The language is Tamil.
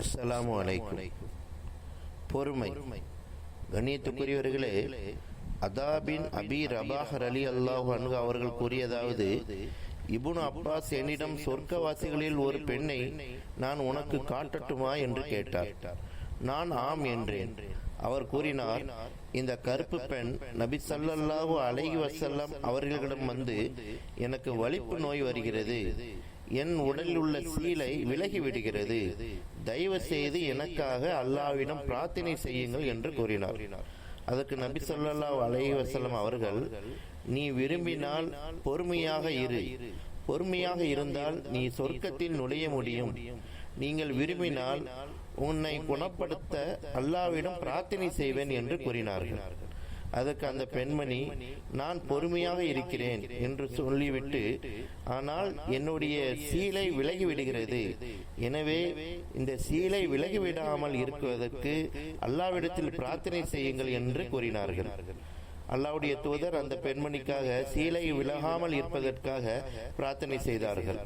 அஸ்ஸலாமு அலைக்கும். பொறுமை. கண்ணியத்துக்குரியவர்களே, அதா பின் அபி ரபாஹ் ரலியல்லாஹு அன்ஹு அவர்கள் கூறியதாவது, இப்னு அப்பாஸ் என்னிடம் சொர்க்கவாசிகளில் ஒரு பெண்ணை நான் உனக்கு காட்டட்டுமா என்று கேட்டார். நான் ஆம் என்றேன். அவர் கூறினார், இந்த கருப்பு பெண் நபி ஸல்லல்லாஹு அலைஹி வஸல்லம் அவர்களிடம் வந்து, எனக்கு வலிப்பு நோய் வருகிறது, என் உடலில் உள்ள சீலை விலகி விடுகிறது, தயவு செய்து எனக்காக அல்லாஹ்விடம் பிரார்த்தனை செய்யுங்கள் என்று கூறினார். அதற்கு நபி ஸல்லல்லாஹு அலைஹி வஸல்லம் அவர்கள், நீ விரும்பினால் பொறுமையாக இரு, பொறுமையாக இருந்தால் நீ சொர்க்கத்தில் நுழைய முடியும். நீங்கள் விரும்பினால் உன்னை குணப்படுத்த அல்லாஹ்விடம் பிரார்த்தனை செய்வேன் என்று கூறினார்கள். அதற்கு அந்த பெண்மணி, நான் பொறுமையாக இருக்கிறேன் என்று சொல்லிவிட்டு, ஆனால் என்னுடைய சீலை விலகிவிடுகிறது, எனவே இந்த சீலை விலகிவிடாமல் இருக்குவதற்கு அல்லாஹ்விடத்தில் பிரார்த்தனை செய்யுங்கள் என்று கூறினார்கள். அல்லாஹ்வுடைய தூதர் அந்த பெண்மணிக்காக சீலை விலகாமல் இருப்பதற்காக பிரார்த்தனை செய்தார்கள்.